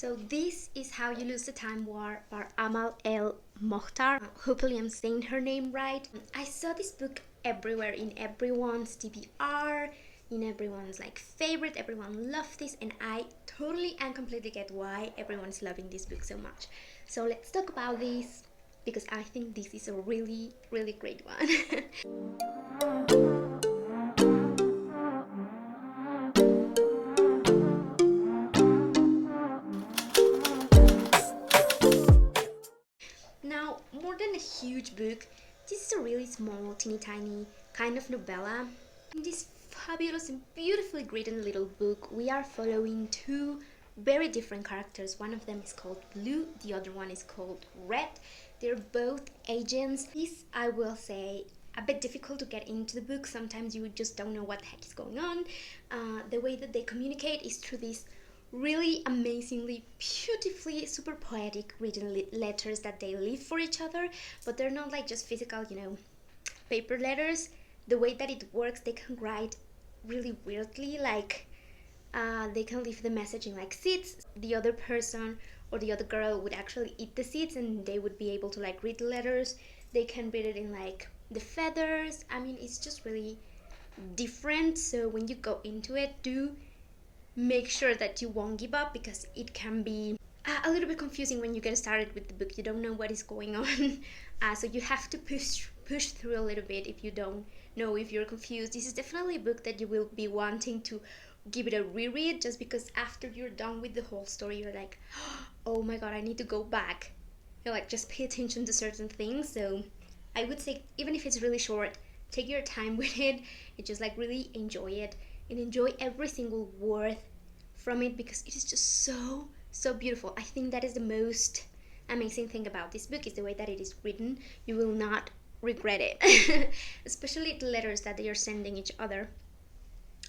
So this is How You Lose the Time War by Amal El-Mohtar. Hopefully I'm saying her name right. I saw this book everywhere, in everyone's TBR, in everyone's favorite. Everyone loved this, and I totally and completely get why everyone's loving this book so much. So let's talk about this, because I think this is a really, really great one. Now, more than a huge book, this is a really small, teeny tiny kind of novella. In this fabulous and beautifully written little book, we are following two very different characters. One of them is called Blue, the other one is called Red. They're both agents. This, I will say, a bit difficult to get into the book. Sometimes you just don't know what the heck is going on. The way that they communicate is through this really amazingly, beautifully, super poetic written letters that they leave for each other, but they're not just physical, paper letters. The way that it works, they can write really weirdly, they can leave the message in seeds. The other person or the other girl would actually eat the seeds, and they would be able to read the letters. They can read it in the feathers. I mean, it's just really different. So when you go into it, do make sure that you won't give up, because it can be a little bit confusing when you get started with the book. You don't know what is going on. So you have to push through a little bit if you don't know, if you're confused. This is definitely a book that you will be wanting to give it a reread, just because after you're done with the whole story, you're like, oh my god, I need to go back. Just pay attention to certain things. So I would say, even if it's really short, take your time with it and just really enjoy it, and enjoy every single word from it, because it is just so beautiful. I think that is the most amazing thing about this book, is the way that it is written. You will not regret it. Especially the letters that they are sending each other.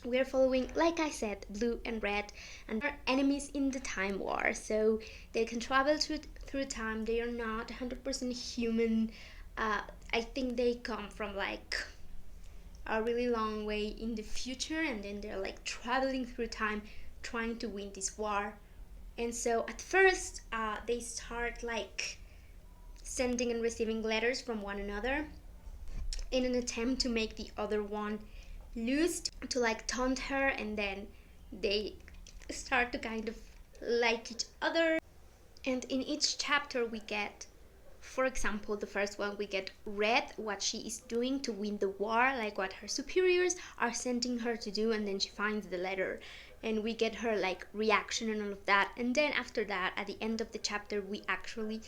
We are following, like I said, Blue and Red, and they're enemies in the time war. So they can travel through time. They are not 100% human. I think they come from a really long way in the future, and then they're traveling through time, trying to win this war. And so at first they start sending and receiving letters from one another in an attempt to make the other one lose, to taunt her, and then they start to kind of like each other. And in each chapter we get, for example, the first one, we get Red, what she is doing to win the war, what her superiors are sending her to do, and then she finds the letter, and we get her reaction and all of that. And then after that, at the end of the chapter, we actually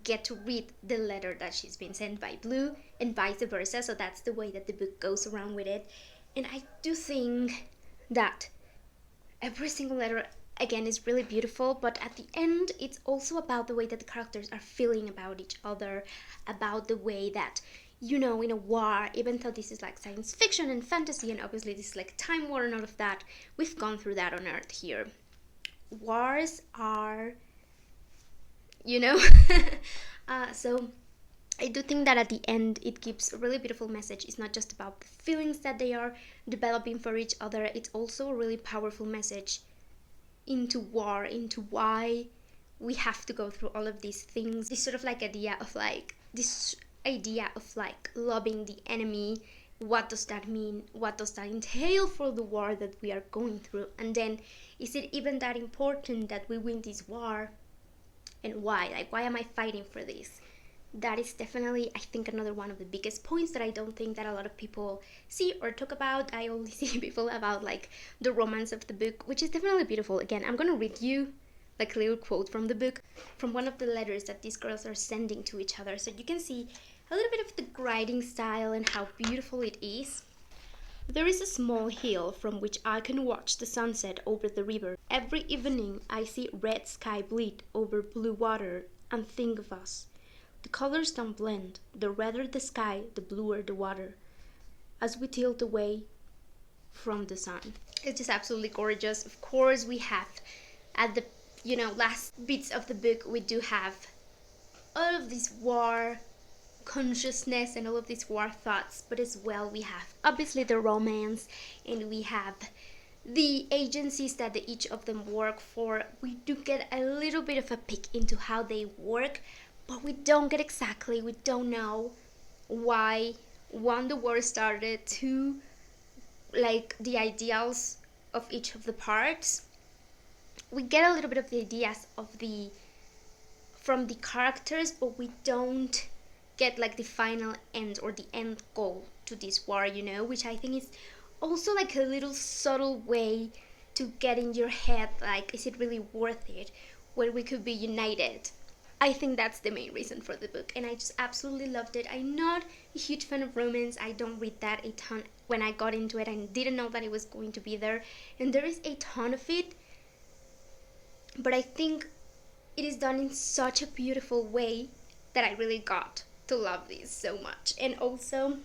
get to read the letter that she's been sent by Blue, and vice versa. So that's the way that the book goes around with it. And I do think that every single letter, again, is really beautiful, but at the end it's also about the way that the characters are feeling about each other, about the way that, in a war, even though this is science fiction and fantasy, and obviously this is time war and all of that, we've gone through that on Earth here. Wars are, so I do think that at the end it gives a really beautiful message. It's not just about the feelings that they are developing for each other, it's also a really powerful message into war, into why we have to go through all of these things. This sort of idea of loving the enemy. What does that mean? What does that entail for the war that we are going through? And then, is it even that important that we win this war? And why? Why am I fighting for this? That is definitely, I think, another one of the biggest points that I don't think that a lot of people see or talk about. I only see people about the romance of the book, which is definitely beautiful. Again, I'm gonna read you a little quote from the book, from one of the letters that these girls are sending to each other, so you can see a little bit of the writing style and how beautiful it is. There is a small hill from which I can watch the sunset over the river. Every evening I see red sky bleed over blue water and think of us. The colors don't blend. The redder the sky, the bluer the water, as we tilt away from the sun. It's just absolutely gorgeous. Of course, we have at the last bits of the book, we do have all of this war consciousness and all of these war thoughts, but as well we have obviously the romance, and we have the agencies that each of them work for. We do get a little bit of a peek into how they work, but we don't get exactly, we don't know why, one, the war started, two, like the ideals of each of the parts. We get a little bit of the ideas of the from the characters, but we don't get like the final end or the end goal to this war, you know, which I think is also like a little subtle way to get in your head, like, is it really worth it when we could be united? I think that's the main reason for the book, and I just absolutely loved it. I'm not a huge fan of romance. I don't read that a ton. When I got into it, I didn't know that it was going to be there, and there is a ton of it, but I think it is done in such a beautiful way that I really got to love this so much. And also,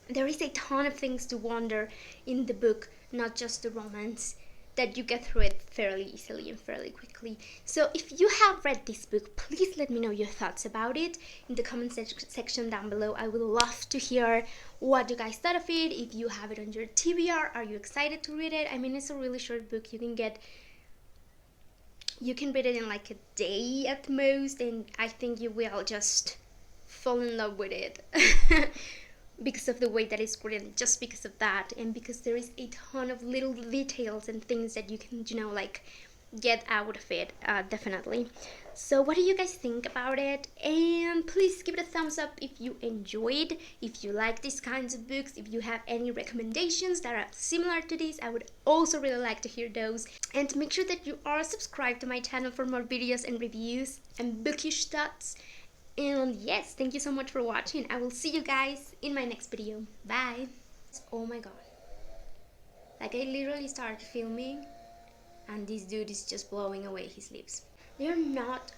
there is a ton of things to wonder in the book, not just the romance, that you get through it fairly easily and fairly quickly. So if you have read this book, please let me know your thoughts about it in the comment section down below. I would love to hear what you guys thought of it. If you have it on your TBR, are you excited to read it? I mean, it's a really short book. You can read it in like a day at most, and I think you will just fall in love with it because of the way that it's written, just because of that, and because there is a ton of little details and things that you can, like, get out of it, definitely. So what do you guys think about it? And please give it a thumbs up if you enjoyed, if you like these kinds of books. If you have any recommendations that are similar to this, I would also really like to hear those. And make sure that you are subscribed to my channel for more videos and reviews and bookish thoughts. And yes, thank you so much for watching. I will see you guys in my next video. Bye. Oh my god, like, I literally started filming and this dude is just blowing away his lips. They're not.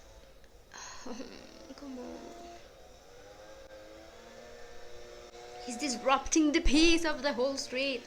Come on. He's disrupting the peace of the whole street.